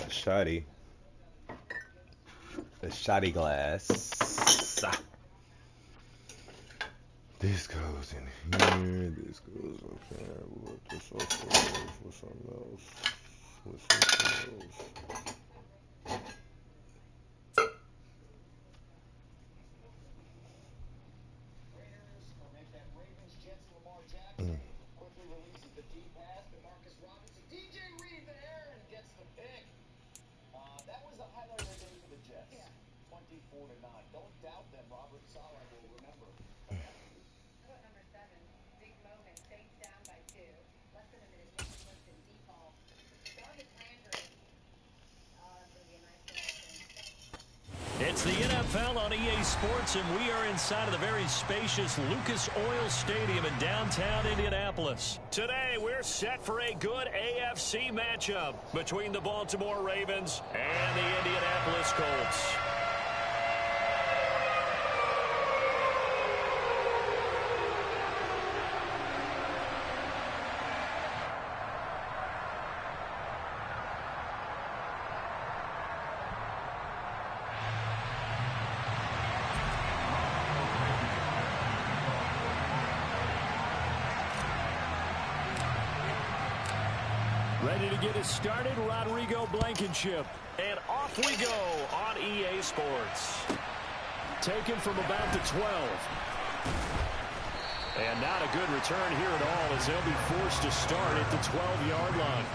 Shoddy. The shoddy glass. This goes in here. This goes up here. What this also goes with something else. With something else. It's the NFL on EA Sports, and we are inside of the very spacious Lucas Oil Stadium in downtown Indianapolis. Today, we're set for a good AFC matchup between the Baltimore Ravens and the Indianapolis Colts. Ready to get us started, Rodrigo Blankenship. And off we go on EA Sports. Taken from about the 12. And not a good return here at all as they'll be forced to start at the 12-yard line.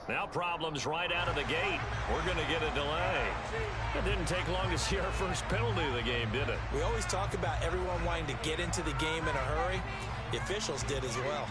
Now problems right out of the gate. We're going to get a delay. It didn't take long to see our first penalty of the game, did it? We always talk about everyone wanting to get into the game in a hurry. The officials did as well.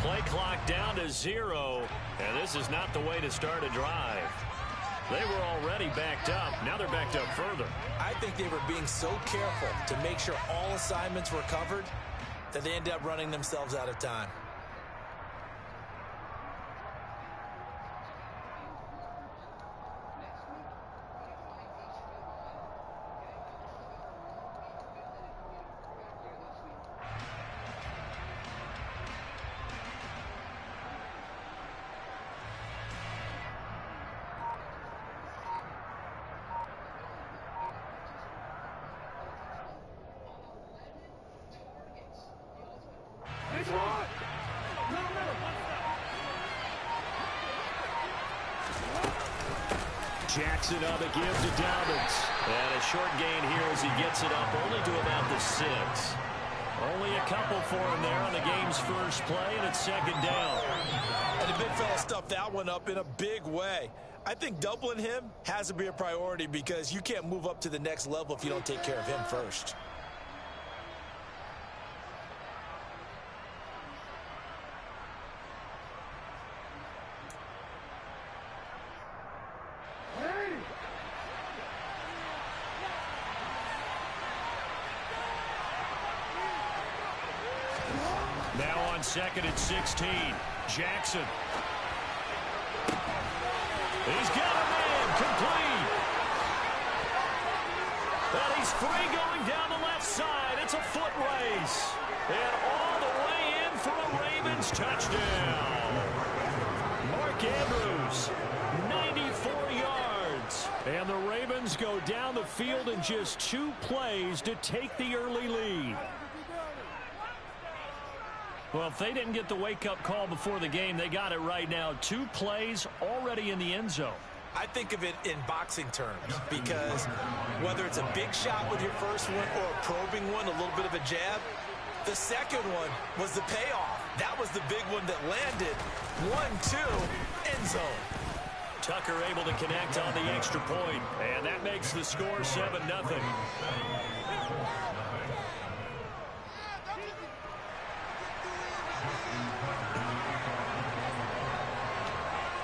Play clock down to 0, and this is not the way to start a drive. They were already backed up. Now they're backed up further. I think they were being so careful to make sure all assignments were covered that they ended up running themselves out of time. Jackson on the give to Dobbins. And a short gain here as he gets it up only to about the 6. Only a couple for him there on the game's first play, and it's second down. And the big fella stuffed that one up in a big way. I think doubling him has to be a priority because you can't move up to the next level if you don't take care of him first. Now on second and 16, Jackson. He's got a man complete. And he's free going down the left side. It's a foot race. And all the way in for a Ravens touchdown. Mark Andrews, 94 yards. And the Ravens go down the field in just 2 plays to take the early lead. Well, if they didn't get the wake-up call before the game, they got it right now. 2 plays already in the end zone. I think of it in boxing terms because whether it's a big shot with your first one or a probing one, a little bit of a jab, the second one was the payoff. That was the big one that landed. 1-2, end zone. Tucker able to connect on the extra point, and that makes the score 7-0.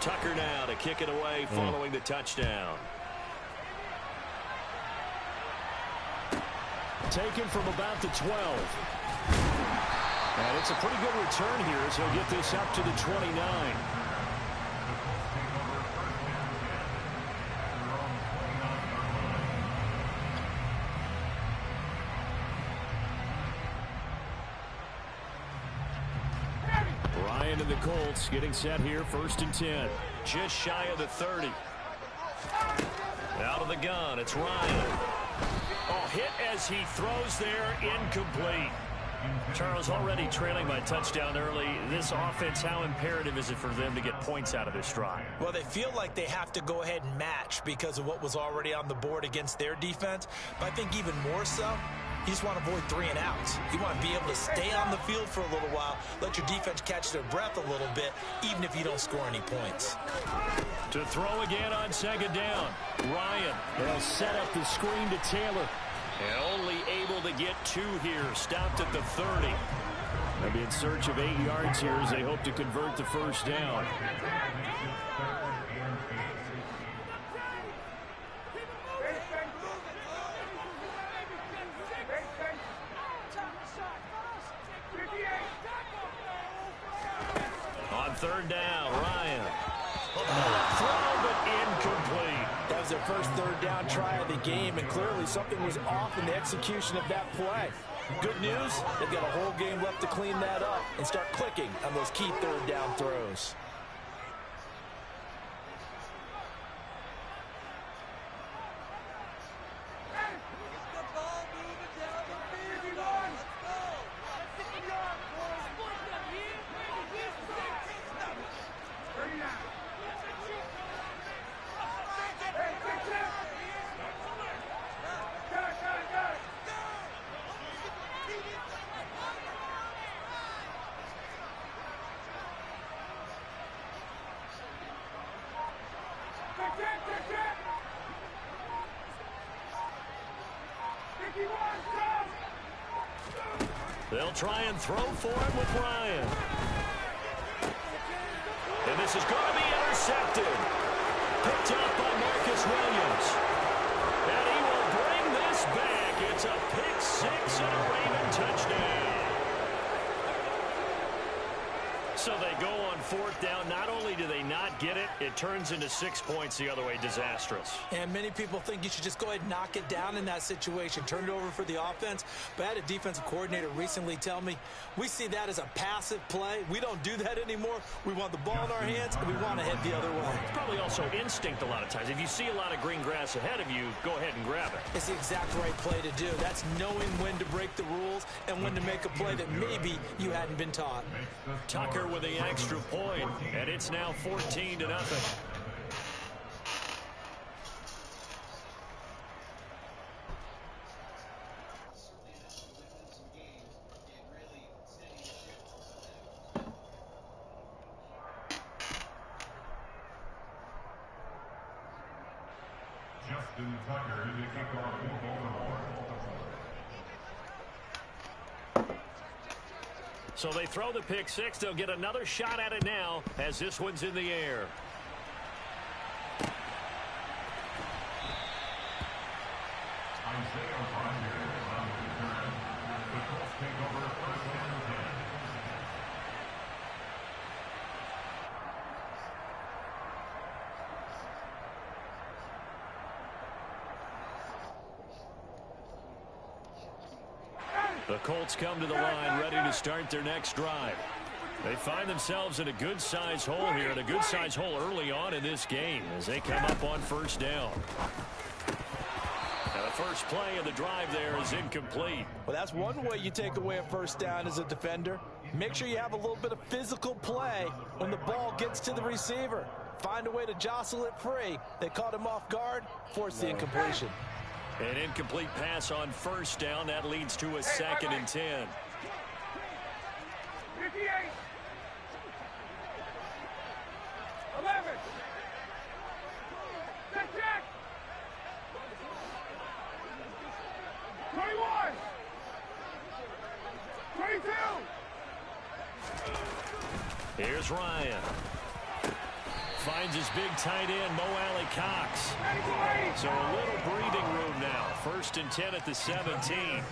Tucker now to kick it away following the touchdown. Taken from about the 12. And it's a pretty good return here as he'll get this up to the 29. Ryan and the Colts getting set here, 1st and 10. Just shy of the 30. Out of the gun, it's Ryan. Oh, hit as he throws there, incomplete. Charles, already trailing by touchdown early. This offense, how imperative is it for them to get points out of this drive? Well, they feel like they have to go ahead and match because of what was already on the board against their defense. But I think even more so, you just want to avoid 3 and outs. You want to be able to stay on the field for a little while, let your defense catch their breath a little bit, even if you don't score any points. To throw again on 2nd down. Ryan, they'll set up the screen to Taylor. And only able to get 2 here. Stopped at the 30. They'll be in search of 8 yards here as they hope to convert the 1st down. On 3rd down, Ryan. Throw, but incomplete. That was their first 3rd down try of the game, and clearly something was off in the execution of that play. Good news, they've got a whole game left to clean that up and start clicking on those key 3rd down throws. They'll try and throw for him with Ryan. And this is going to be intercepted. Picked up by Marcus Williams. And he will bring this back. It's a pick 6 and a Raven touchdown. So they go on 4th down. Not only do they not get it, it turns into 6 points the other way. Disastrous. And many people think you should just go ahead and knock it down in that situation. Turn it over for the offense. But I had a defensive coordinator recently tell me, we see that as a passive play. We don't do that anymore. We want the ball in our hands, and we want to head the other way. It's probably also instinct a lot of times. If you see a lot of green grass ahead of you, go ahead and grab it. It's the exact right play to do. That's knowing when to break the rules and when to make a play that maybe you hadn't been taught. Tucker with the extra point, and it's now 14-0. Justin Tucker is a kickoff for Baltimore. So they throw the pick 6. They'll get another shot at it now as this one's in the air. Isaiah Rogers on the return. The Colts take over 1st and 10. The Colts come to the line ready to start their next drive. They find themselves in a good-sized hole here, and a good-sized hole early on in this game as they come up on first down. And the first play of the drive there is incomplete. Well, that's one way you take away a first down as a defender. Make sure you have a little bit of physical play when the ball gets to the receiver. Find a way to jostle it free. They caught him off guard, forced the incompletion. An incomplete pass on first down. That leads to a 2nd and 10. 58. 11. Check. 21. 22. Here's Ryan. Finds his big tight end, Mo Alley Cox. So a little breathing room now. 1st and 10 at the 17. Tick.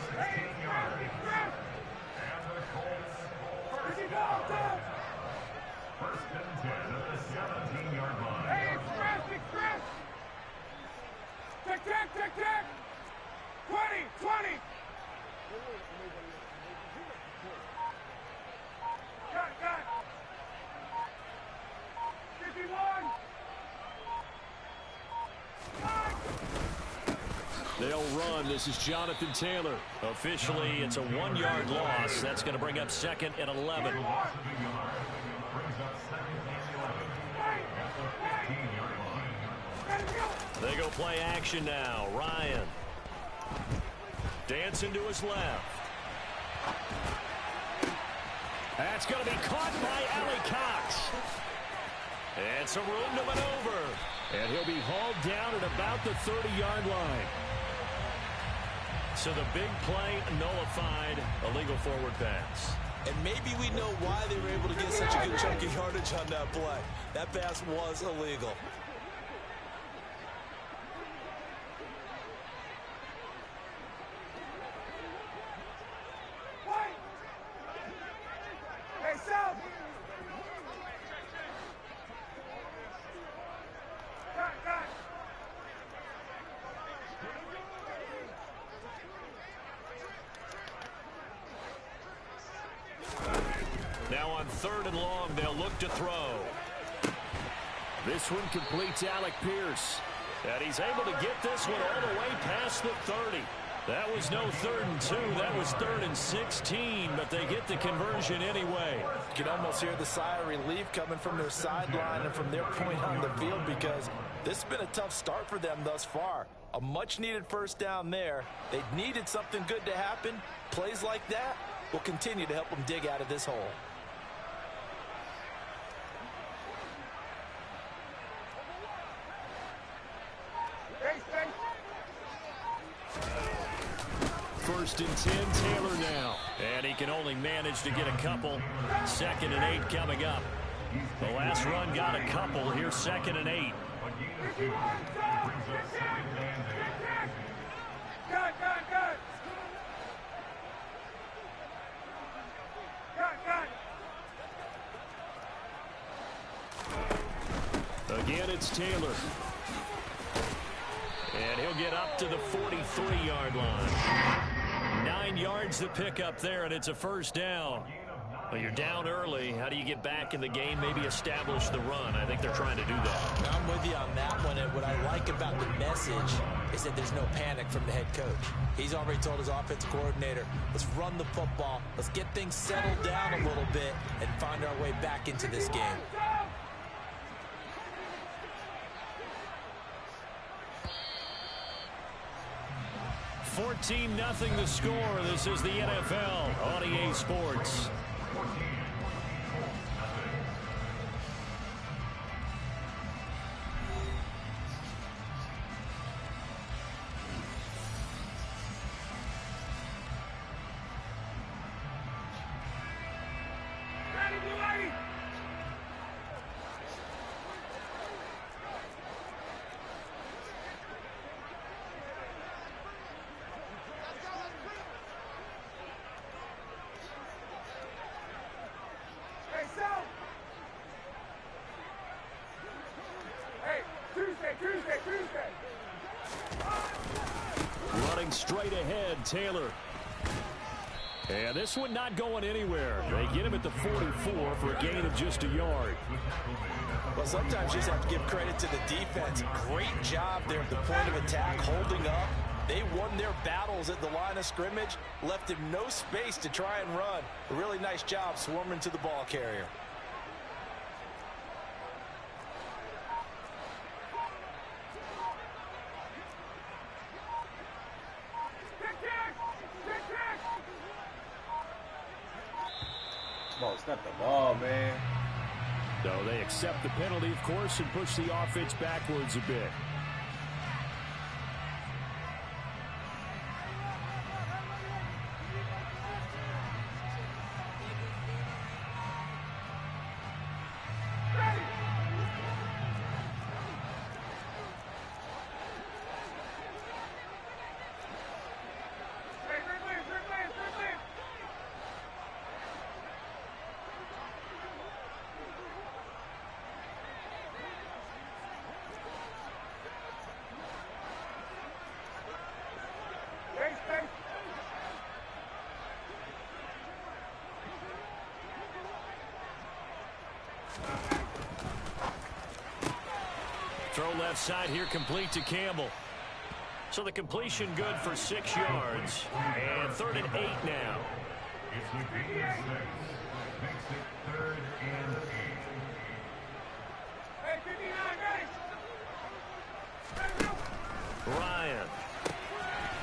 20. Got. 51. They'll run. This is Jonathan Taylor. Officially, it's a 1-yard loss. That's going to bring up 2nd and 11. They go play action now. Ryan. Dancing to his left. That's going to be caught by Alley Cox. And some room to maneuver. And he'll be hauled down at about the 30-yard line. So the big play nullified, a legal forward pass. And maybe we know why they were able to get such a good chunk of yardage on that play. That pass was illegal. Hey, Sal. Got. Now on 3rd and long, they'll look to throw. This one completes Alec Pierce. And he's able to get this one all the way past the 30. That was no 3rd and 2. That was 3rd and 16, but they get the conversion anyway. You can almost hear the sigh of relief coming from their sideline and from their point on the field, because this has been a tough start for them thus far. A much-needed first down there. They needed something good to happen. Plays like that will continue to help them dig out of this hole. First and 10, Taylor now. And he can only manage to get a couple. 2nd and 8 coming up. The last run got a couple. Here's 2nd and 8. Again, it's Taylor. And he'll get up to the 43-yard line. 9 yards to pick up there, and it's a first down. Well, you're down early. How do you get back in the game, maybe establish the run? I think they're trying to do that. I'm with you on that one, and what I like about the message is that there's no panic from the head coach. He's already told his offensive coordinator, let's run the football, let's get things settled down a little bit, and find our way back into this game. $14-0 the score. This is the NFL on EA Sports. Running straight ahead, Taylor. And this one not going anywhere. They get him at the 44 for a gain of just a yard. Well, sometimes you just have to give credit to the defense. Great job there at the point of attack, holding up. They won their battles at the line of scrimmage, left him no space to try and run. A really nice job swarming to the ball carrier. Come on, snap the ball, man. So they accept the penalty, of course, and push the offense backwards a bit. Throw left side here, complete to Campbell. So the completion good for 6 yards. And 3rd and 8 now. It's the gain of 6. Makes it 3rd and 8. Ryan.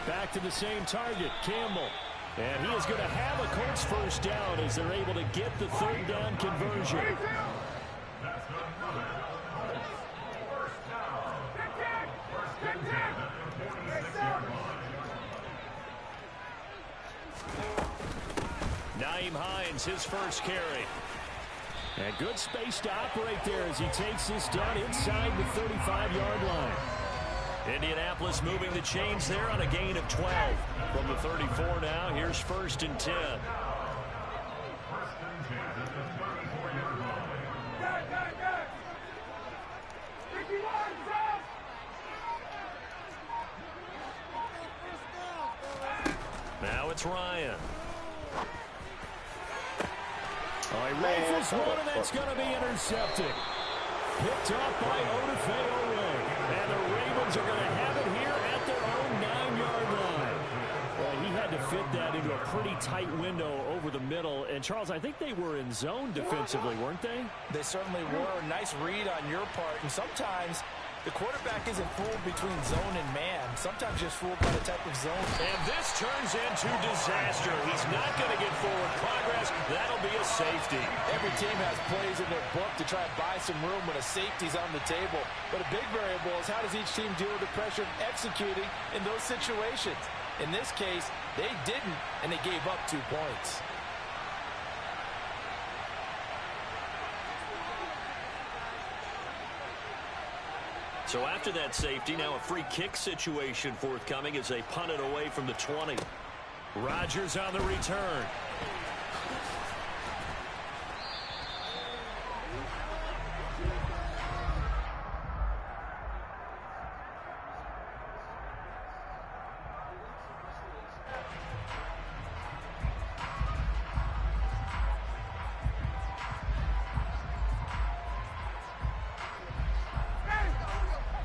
Back to the same target, Campbell. And he is going to have a Colts first down as they're able to get the 3rd down conversion. That's another Colts first down. First and 10 at the 46-yard line. Nyheim Hines, his first carry. And good space to operate there as he takes this down inside the 35-yard line. Indianapolis moving the chains there on a gain of 12. From the 34 now, here's 1st and 10. First and 10 at the 34-yard line. Now it's Ryan. Oh, he rifles one, and that's going to be intercepted. Picked off by Odafe-Oweh. And the Ravens are going to have it here at their own 9-yard line. Well, he had to fit that into a pretty tight window over the middle. And, Charles, I think they were in zone defensively, weren't they? They certainly were. Nice read on your part. And sometimes the quarterback isn't fooled between zone and man. Sometimes just fooled by the type of zone. And this turns into disaster. He's not going to get forward progress. That'll be a safety. Every team has plays in their book to try and buy some room when a safety's on the table. But a big variable is how does each team deal with the pressure of executing in those situations. In this case, they didn't, and they gave up 2 points. So after that safety, now a free kick situation forthcoming as they punt it away from the 20. Rodgers on the return.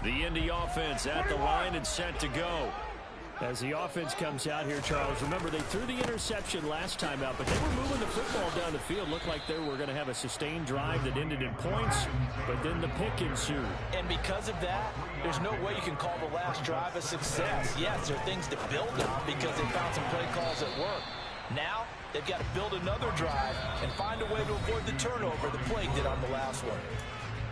The Indy offense at the line and set to go. As the offense comes out here, Charles, remember they threw the interception last time out, but they were moving the football down the field. Looked like they were going to have a sustained drive that ended in points, but then the pick ensued. And because of that, there's no way you can call the last drive a success. Yes, there are things to build on because they found some play calls that work. Now, they've got to build another drive and find a way to avoid the turnover the play did on the last one.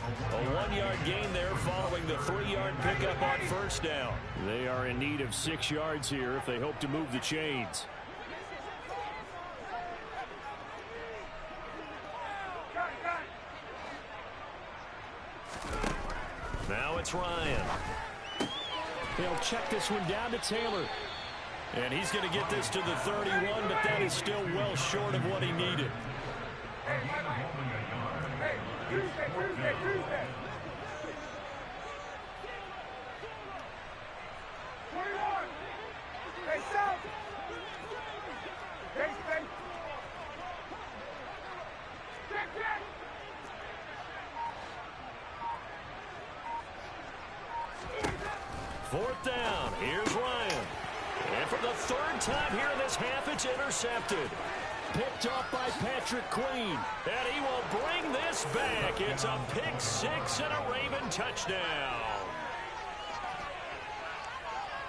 A 1-yard gain there following the 3-yard pickup on first down. They are in need of 6 yards here if they hope to move the chains. Now it's Ryan. He'll check this one down to Taylor. And he's going to get this to the 31, but that is still well short of what he needed. 4th down. Here's Ryan. And for the 3rd time here in this half, it's intercepted. Picked off by Patrick Queen. And he will bring this back. It's a pick 6 and a Raven touchdown.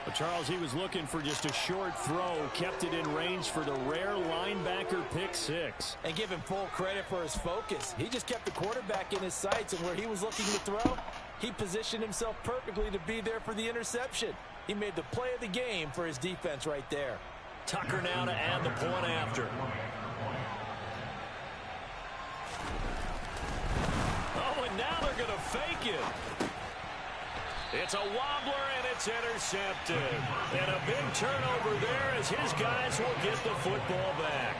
Well, Charles, he was looking for just a short throw. Kept it in range for the rare linebacker pick 6. And give him full credit for his focus. He just kept the quarterback in his sights, and where he was looking to throw, he positioned himself perfectly to be there for the interception. He made the play of the game for his defense right there. Tucker now to add the point after. Oh, and now they're going to fake it. It's a wobbler, and it's intercepted. And a big turnover there as his guys will get the football back.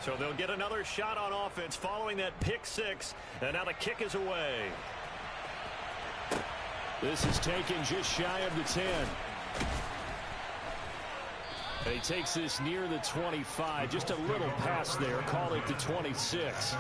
So they'll get another shot on offense following that pick 6. And now the kick is away. This is taken just shy of the 10. And he takes this near the 25. Just a little pass there. Call it the 26.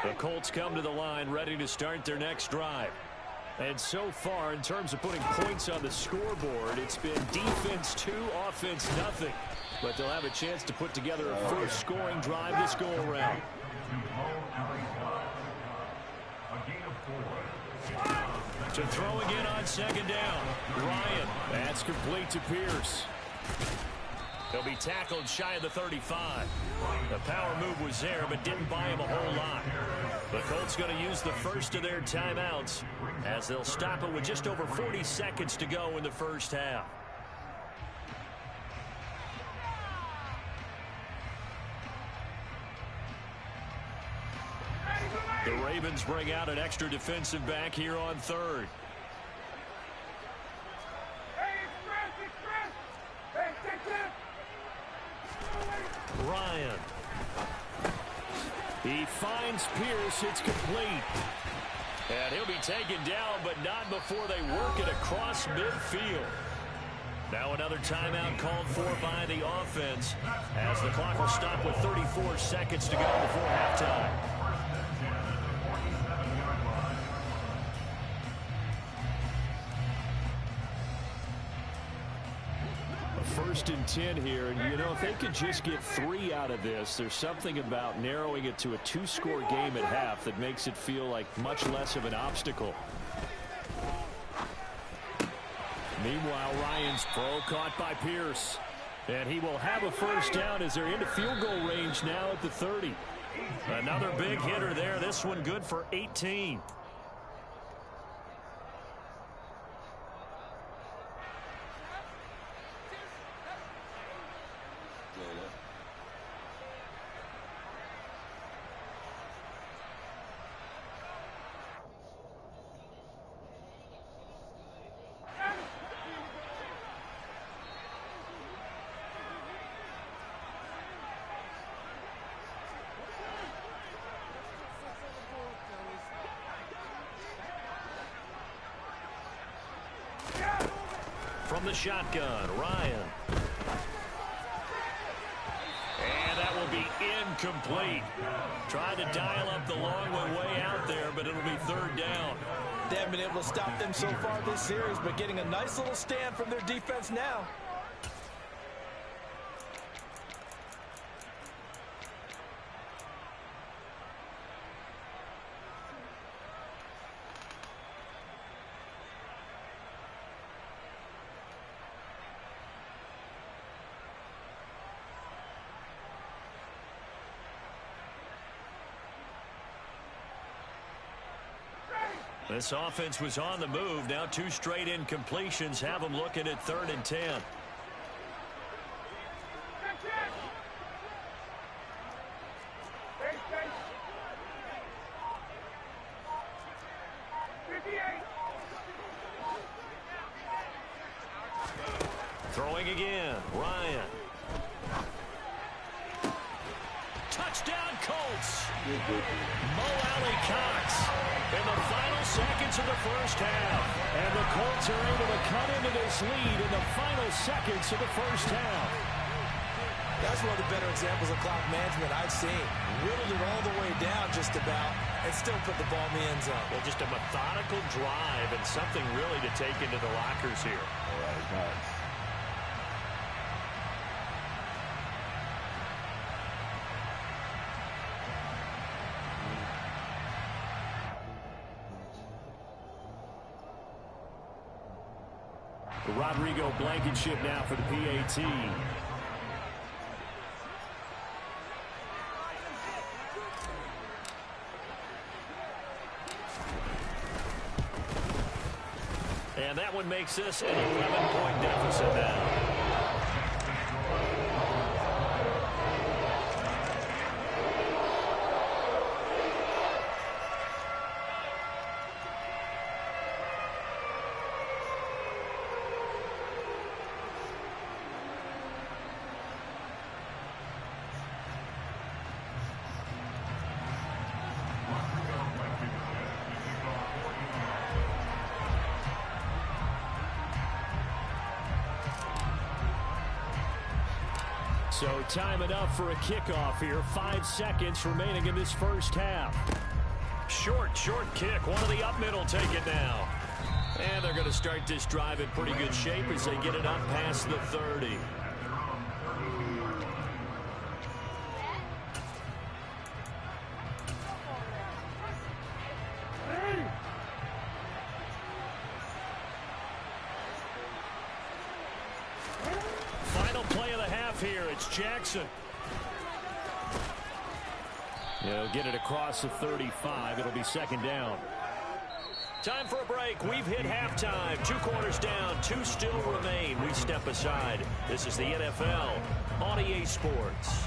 The Colts come to the line ready to start their next drive. And so far, in terms of putting points on the scoreboard, it's been defense 2, offense nothing. But they'll have a chance to put together a first scoring drive this go-around. To throw again on 2nd down. Ryan, that's complete to Pierce. He'll be tackled shy of the 35. The power move was there, but didn't buy him a whole lot. The Colts going to use the first of their timeouts as they'll stop it with just over 40 seconds to go in the first half. The Ravens bring out an extra defensive back here on 3rd. Ryan. He finds Pierce. It's complete. And he'll be taken down, but not before they work it across midfield. Now another timeout called for by the offense as the clock will stop with 34 seconds to go before halftime. First and 10 here, and you know, if they could just get 3 out of this, there's something about narrowing it to a 2-score game at half that makes it feel like much less of an obstacle. Meanwhile, Ryan's throw caught by Pierce, and he will have a first down as they're into field goal range now at the 30. Another big hitter there, this one good for 18. From the shotgun, Ryan. And that will be incomplete. Tried to dial up the long one way out there, but it'll be 3rd down. They haven't been able to stop them so far this series, but getting a nice little stand from their defense now. This offense was on the move. Now 2 straight incompletions have them looking at 3rd and 10. Throwing again, Ryan. Touchdown, Colts. Mo Alley-Cox in the final seconds of the first half. And the Colts are able to cut into this lead in the final seconds of the first half. That's one of the better examples of clock management I've seen. Whittled it all the way down just about and still put the ball in the end zone. Well, just a methodical drive and something really to take into the lockers here. All right, guys. Rodrigo Blankenship now for the PAT. And that one makes this an 11-point deficit now. So time enough for a kickoff here. 5 seconds remaining in this first half. Short kick. One of the up middle take it now. And they're going to start this drive in pretty good shape as they get it up past the 30. Final play of the half here. It's Jackson. He'll get it across the 35. It'll be second down. Time for a break. We've hit halftime. 2 quarters down. 2 still remain. We step aside. This is the NFL on EA Sports.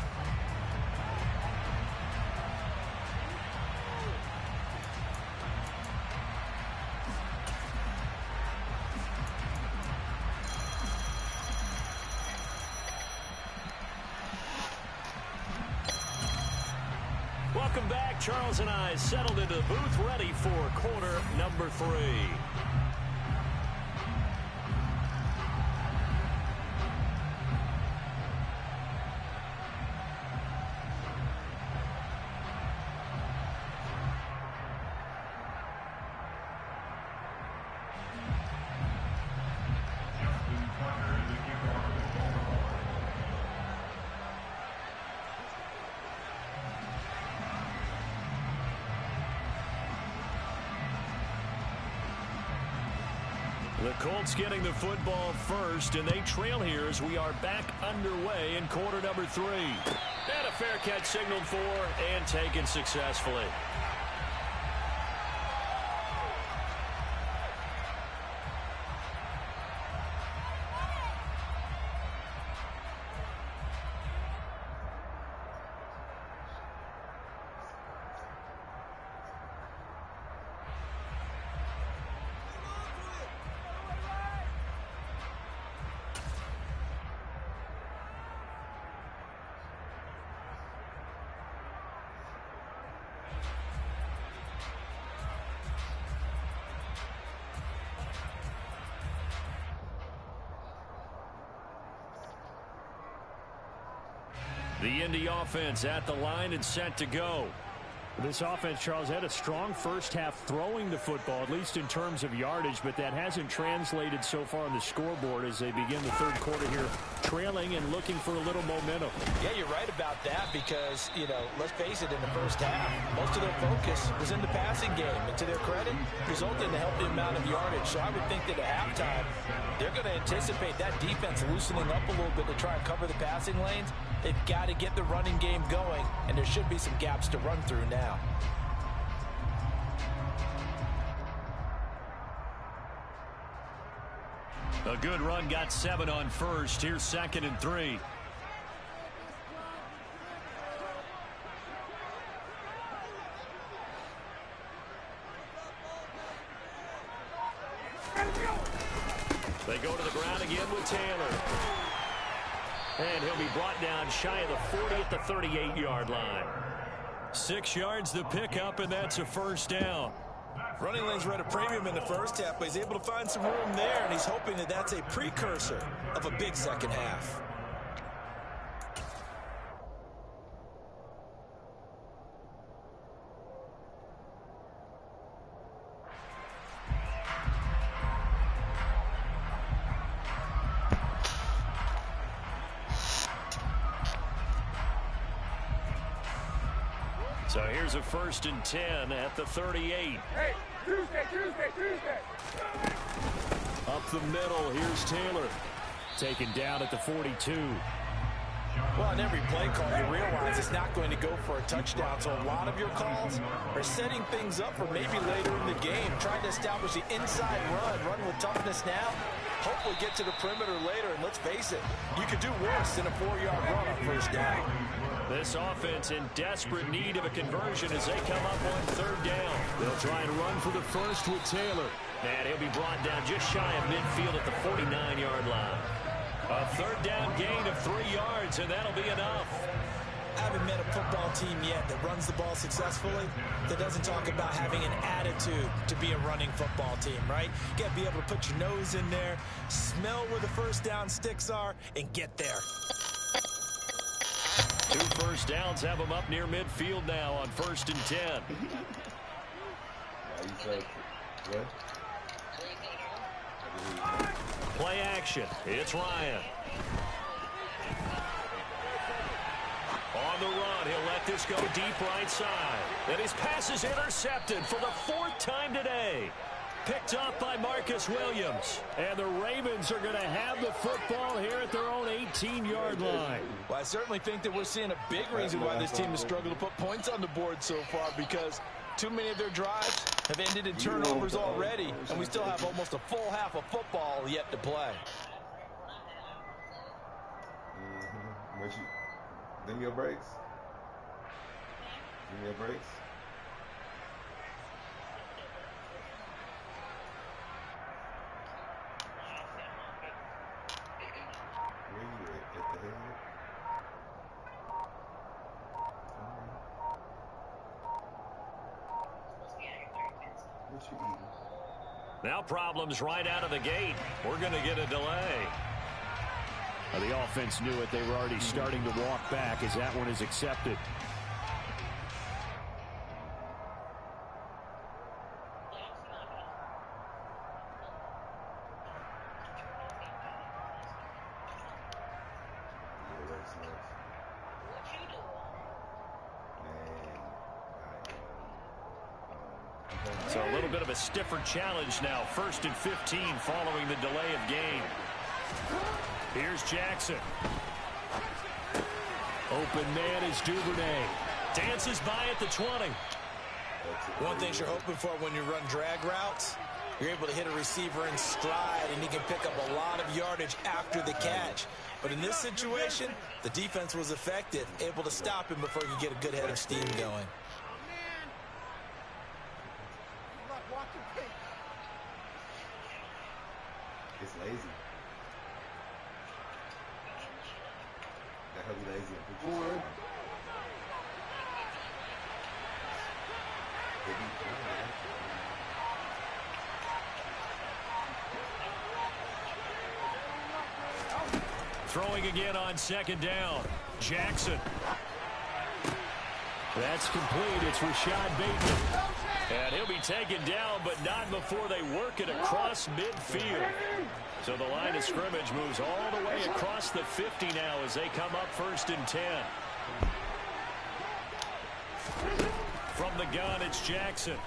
Welcome back. Charles and I settled into the booth, ready for quarter number 3. The Colts getting the football first, and they trail here as we are back underway in quarter number 3. And a fair catch signaled for and taken successfully. The Indy offense at the line and set to go. This offense, Charles, had a strong first half throwing the football, at least in terms of yardage, but that hasn't translated so far on the scoreboard as they begin the third quarter here, trailing and looking for a little momentum. Yeah, you're right about that because, you know, let's face it, in the first half, most of their focus was in the passing game. And to their credit, resulted in a healthy amount of yardage. So I would think that at halftime, they're going to anticipate that defense loosening up a little bit to try and cover the passing lanes. They've got to get the running game going, and there should be some gaps to run through now. A good run, got 7 on first. Here's 2nd and 3. They go to the ground again with Taylor. And he'll be brought down shy of the 40 at the 38-yard line. 6 yards the pickup, and that's a first down. Running lanes were at a premium in the first half, but he's able to find some room there, and he's hoping that that's a precursor of a big second half. So here's a 1st and 10 at the 38. Hey, Tuesday. Up the middle, here's Taylor. Taken down at the 42. Well, on every play call, you realize it's not going to go for a touchdown. So a lot of your calls are setting things up for maybe later in the game, trying to establish the inside run with toughness now. Hopefully get to the perimeter later, and let's face it, you could do worse than a 4-yard run on first down. This offense in desperate need of a conversion as they come up on 3rd down. They'll try and run for the first with Taylor. And he'll be brought down just shy of midfield at the 49-yard line. A 3rd down gain of 3 yards, and that'll be enough. I haven't met a football team yet that runs the ball successfully that doesn't talk about having an attitude to be a running football team, right? You got to be able to put your nose in there, smell where the first down sticks are, and get there. 2 first downs have them up near midfield now on 1st and 10. Play action. It's Ryan. On the run, he'll let this go deep right side. And his pass is intercepted for the 4th time today. Picked up by Marcus Williams. And the Ravens are going to have the football here at their own 18-yard line. Well, I certainly think that we're seeing a big reason why this team has struggled to put points on the board so far, because too many of their drives have ended in turnovers already, and we still have almost a full half of football yet to play. Give me your breaks. Give me your breaks. Where you at the head? What you eating? Now problems right out of the gate. We're going to get a delay. The offense knew it. They were already starting to walk back as that one is accepted. So a little bit of a stiffer challenge now. 1st and 15 following the delay of game. Here's Jackson. Open man is Duvernay. Dances by at the 20. One thing you're hoping for when you run drag routes, you're able to hit a receiver in stride, and he can pick up a lot of yardage after the catch. But in this situation, the defense was effective, able to stop him before he could get a good head of steam going. It's lazy. That he'll be lazy and put you Throwing again on 2nd down. Jackson. That's complete. It's Rashad Bateman. And he'll be taken down, but not before they work it across midfield. So the line of scrimmage moves all the way across the 50 now as they come up 1st and 10. From the gun, it's Jackson.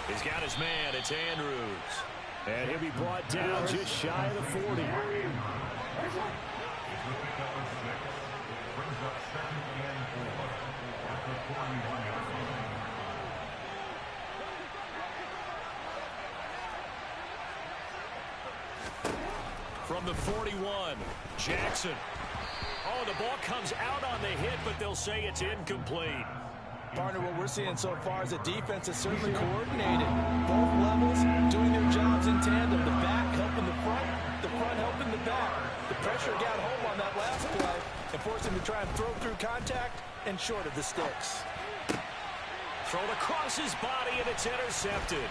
He's got his man. It's Andrews. And he'll be brought down just shy of the 40. From the 41, Jackson. Oh, the ball comes out on the hit, but they'll say it's incomplete. Partner, what we're seeing so far is a defense that's certainly coordinated. Both levels doing their jobs in tandem. The back helping the front helping the back. The pressure got home on that last play and forced him to try and throw through contact and short of the sticks. Thrown across his body, and it's intercepted.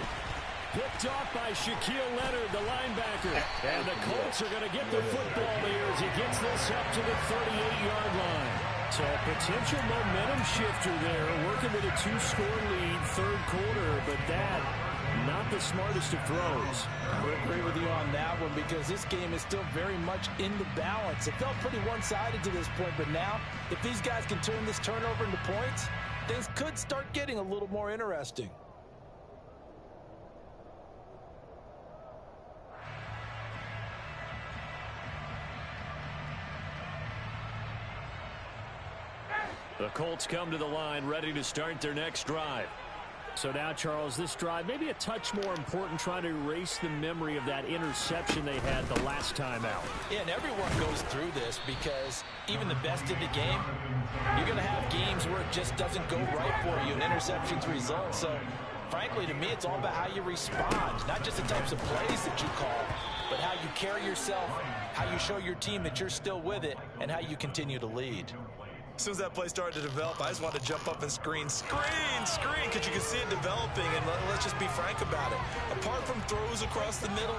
Picked off by Shaquille Leonard, the linebacker. And the Colts are going to get the football here as he gets this up to the 38-yard line. So a potential momentum shifter there, working with a 2-score lead, third quarter, but that, not the smartest of throws. I would agree with you on that one because this game is still very much in the balance. It felt pretty one-sided to this point, but now, if these guys can turn this turnover into points, things could start getting a little more interesting. The Colts come to the line ready to start their next drive. So now, Charles, this drive maybe a touch more important, trying to erase the memory of that interception they had the last time out. Yeah, and everyone goes through this because even the best in the game, you're going to have games where it just doesn't go right for you and interceptions result. So, frankly, to me, it's all about how you respond, not just the types of plays that you call, but how you carry yourself, how you show your team that you're still with it, and how you continue to lead. As soon as that play started to develop, I just wanted to jump up and scream, because you can see it developing, and let's just be frank about it. Apart from throws across the middle,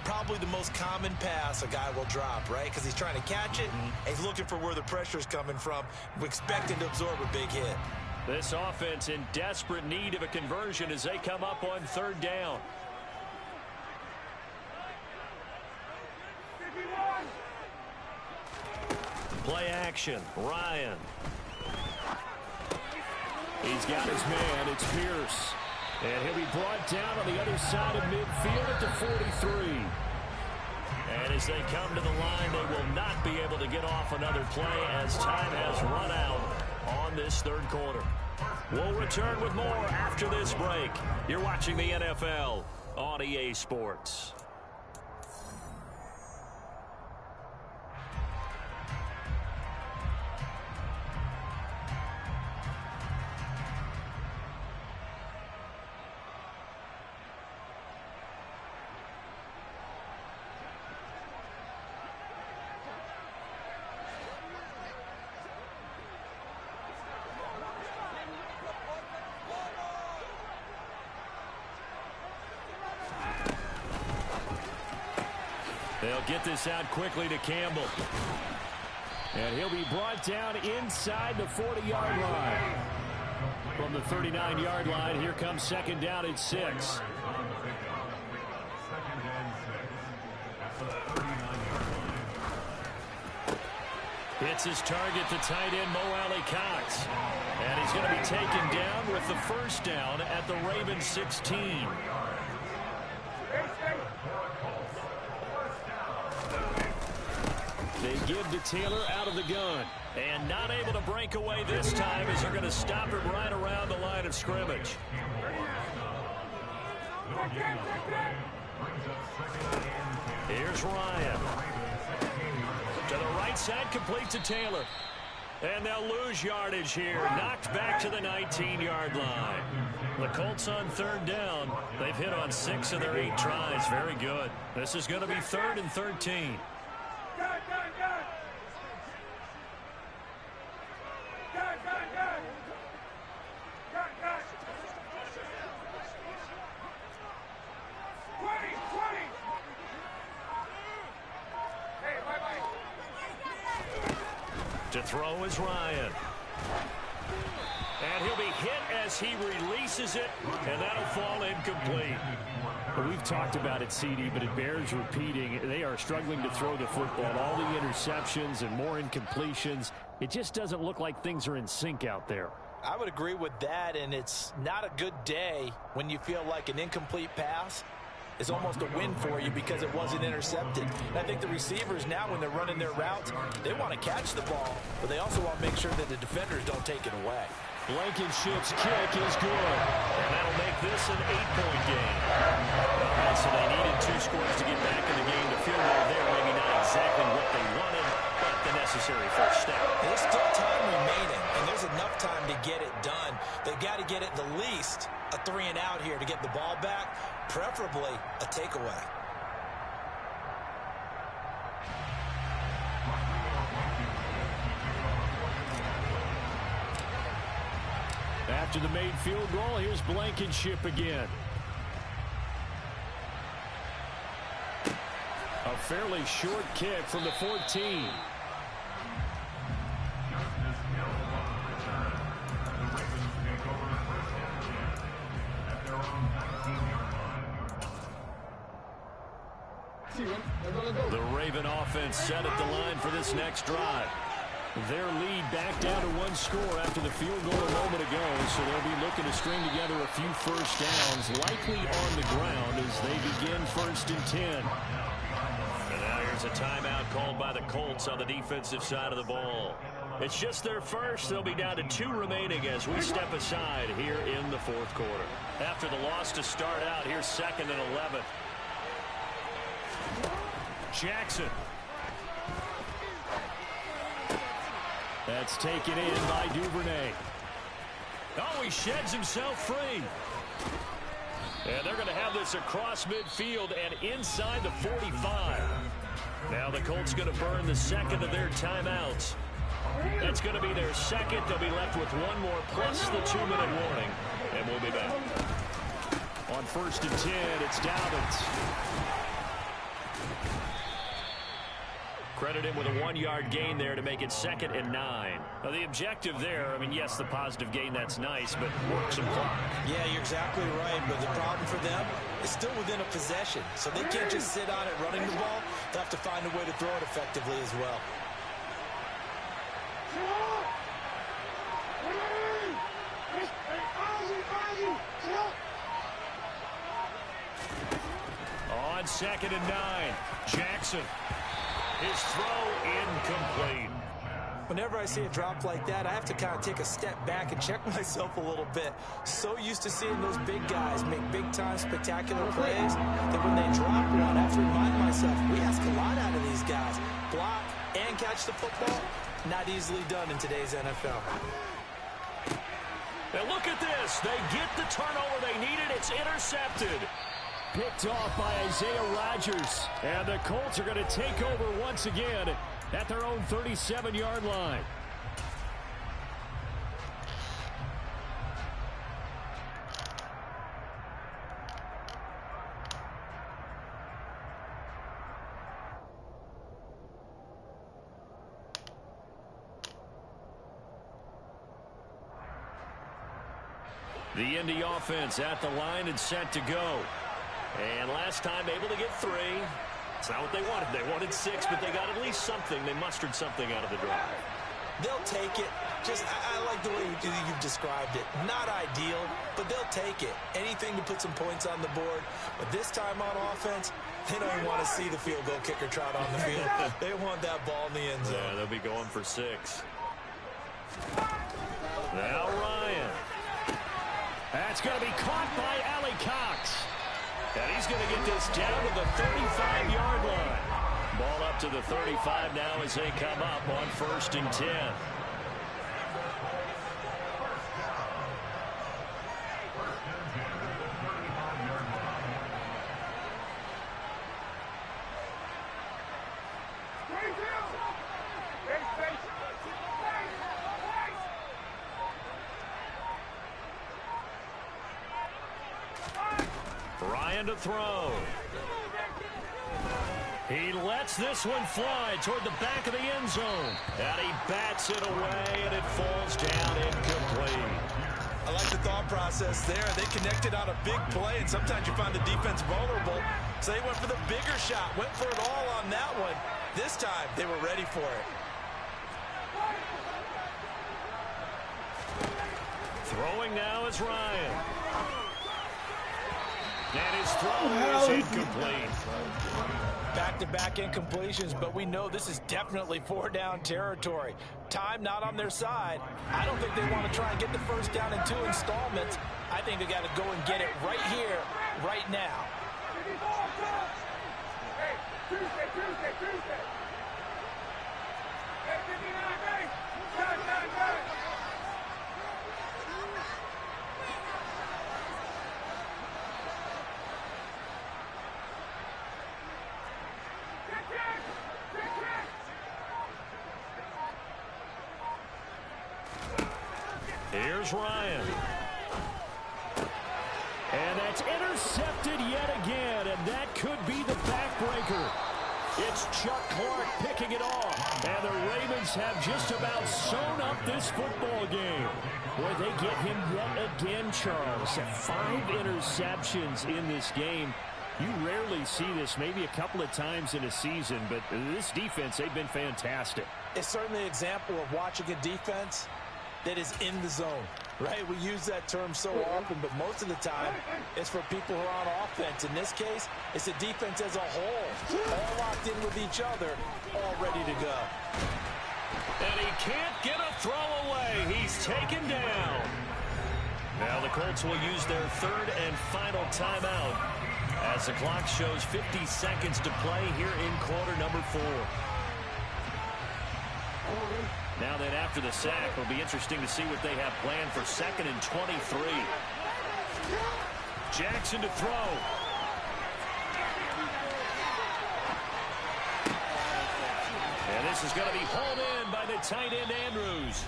probably the most common pass a guy will drop, right? Because he's trying to catch it, and he's looking for where the pressure's coming from, expecting to absorb a big hit. This offense in desperate need of a conversion as they come up on third down. Play action, Ryan. He's got his man, it's Pierce. And he'll be brought down on the other side of midfield at the 43. And as they come to the line, they will not be able to get off another play as time has run out on this third quarter. We'll return with more after this break. You're watching the NFL on EA Sports. They'll get this out quickly to Campbell. And he'll be brought down inside the 40-yard line. From the 39-yard line, here comes second down at 6. Hits his target, the tight end, Mo Alley-Cox. And he's going to be taken down with the first down at the Ravens 16. They give to Taylor out of the gun. And not able to break away this time as they're going to stop him right around the line of scrimmage. Here's Ryan. To the right side, complete to Taylor. And they'll lose yardage here. Knocked back to the 19-yard line. The Colts on third down. They've hit on 6 of their 8 tries. Very good. This is going to be 3rd and 13. To throw is Ryan. And he'll be hit as he releases it, and that'll fall incomplete. Well, we've talked about it, CD, but it bears repeating. They are struggling to throw the football. All the interceptions and more incompletions. It just doesn't look like things are in sync out there. I would agree with that, and it's not a good day when you feel like an incomplete pass is almost a win for you because it wasn't intercepted. And I think the receivers now, when they're running their routes, they want to catch the ball, but they also want to make sure that the defenders don't take it away. Blankenship's kick is good, and that'll make this an 8-point game. All right, so they needed 2 scores to get back in the game. The field goal there, maybe not exactly what they wanted, but the necessary first step. There's still time remaining, and there's enough time to get it done. They've got to get at the least a 3-and-out here to get the ball back, preferably a takeaway. After the made field goal, here's Blankenship again. A fairly short kick from the 14. The Raven offense set at the line for this next drive. Their lead back down to 1 score after the field goal a moment ago, so they'll be looking to string together a few first downs, likely on the ground as they begin 1st and 10. And now here's a timeout called by the Colts on the defensive side of the ball. It's just their first. They'll be down to 2 remaining as we step aside here in the 4th quarter. After the loss to start out, here's 2nd and 11. Jackson. That's taken in by Duvernay. Oh, he sheds himself free. And they're going to have this across midfield and inside the 45. Now the Colts going to burn the 2nd of their timeouts. That's going to be their 2nd. They'll be left with 1 more plus the 2-minute warning. And we'll be back. On 1st and 10, it's Dobbins. Credit him with a 1-yard gain there to make it 2nd and 9. Now the objective there, I mean, yes, the positive gain, that's nice, but work some clock. Yeah, you're exactly right, but the problem for them is still within a possession, so they can't just sit on it running the ball. They'll have to find a way to throw it effectively as well. On 2nd and 9, Jackson. His throw incomplete. Whenever I see a drop like that, I have to kind of take a step back and check myself a little bit. So used to seeing those big guys make big-time spectacular plays that when they drop one, I have to remind myself, we ask a lot out of these guys. Block and catch the football, not easily done in today's NFL. Now look at this. They get the turnover they needed. It's intercepted. Picked off by Isaiah Rodgers. And the Colts are going to take over once again at their own 37-yard line. The Indy offense at the line and set to go. And last time able to get 3. It's not what they wanted. They wanted 6, but they got at least something. They mustered something out of the drive. They'll take it. I like the way you've described it. Not ideal, but they'll take it. Anything to put some points on the board. But this time on offense, they don't even want to see the field goal kicker trot on the field. They want that ball in the end zone. Yeah, they'll be going for 6. Now Ryan. That's going to be caught by Allie Cox. And he's going to get this down to the 35-yard line. Ball up to the 35 now as they come up on 1st and 10. Ryan to throw. He lets this one fly toward the back of the end zone. And he bats it away, and it falls down incomplete. I like the thought process there. They connected on a big play, and sometimes you find the defense vulnerable. So they went for the bigger shot, went for it all on that one. This time, they were ready for it. Throwing now is Ryan. And his throw is incomplete. Back-to-back incompletions, but we know this is definitely 4-down territory. Time not on their side. I don't think they want to try and get the first down in 2 installments. I think they got to go and get it right here, right now. Tuesday. Here's Ryan. And that's intercepted yet again, and that could be the backbreaker. It's Chuck Clark picking it off, and the Ravens have just about sewn up this football game. Boy, they get him yet again, Charles. 5 interceptions in this game. You rarely see this, maybe a couple of times in a season, but this defense, they've been fantastic. It's certainly an example of watching a defense that is in the zone, right? We use that term so often, but most of the time, it's for people who are on offense. In this case, it's a defense as a whole, all locked in with each other, all ready to go. And he can't get a throw away. He's taken down. Now the Colts will use their 3rd and final timeout as the clock shows 50 seconds to play here in quarter number 4. Now then, after the sack, it'll be interesting to see what they have planned for 2nd and 23. Jackson to throw. And this is going to be hauled in by the tight end, Andrews.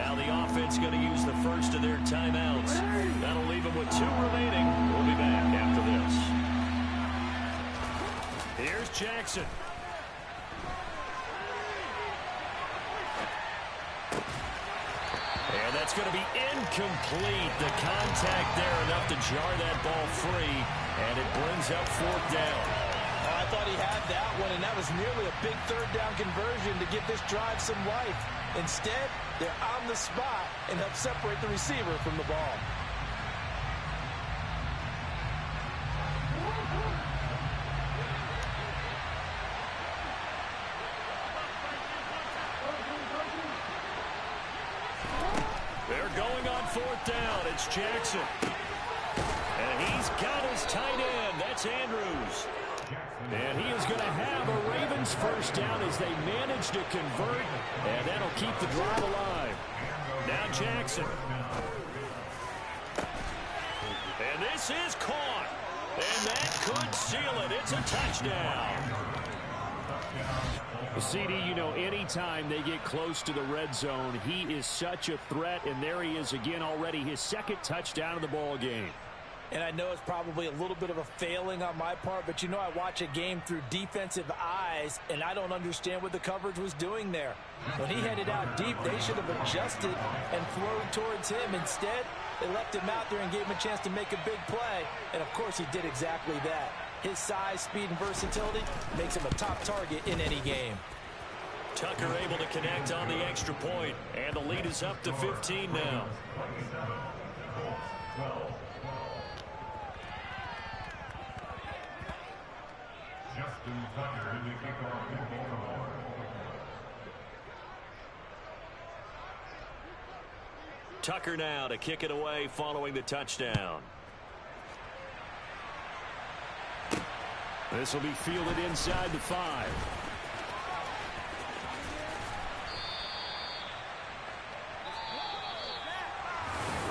Now the offense going to use the first of their timeouts. That'll leave them with 2 remaining. We'll be back after this. Here's Jackson. And that's going to be incomplete. The contact there enough to jar that ball free, and it brings up 4th down. Oh, I thought he had that one, and that was nearly a big 3rd down conversion to give this drive some life. Instead, they're on the spot and help separate the receiver from the ball. They're going on 4th down. It's Jackson. And he's got his tight end. That's Andrews. And he is going to have a Ravens first down as they manage to convert. And that'll keep the drive alive. Now Jackson. And this is caught. And that could seal it. It's a touchdown. CD, you know, anytime they get close to the red zone, he is such a threat, and there he is again already, his 2nd touchdown of the ball game. And I know it's probably a little bit of a failing on my part, but you know I watch a game through defensive eyes, and I don't understand what the coverage was doing there. When he headed out deep, they should have adjusted and thrown towards him. Instead, they left him out there and gave him a chance to make a big play, and of course he did exactly that. His size, speed, and versatility makes him a top target in any game. Tucker able to connect on the extra point, and the lead is up to 15 now. Justin Tucker in the kickoff in Baltimore. Tucker now to kick it away following the touchdown. This will be fielded inside the 5.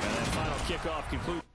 And that final kickoff concludes.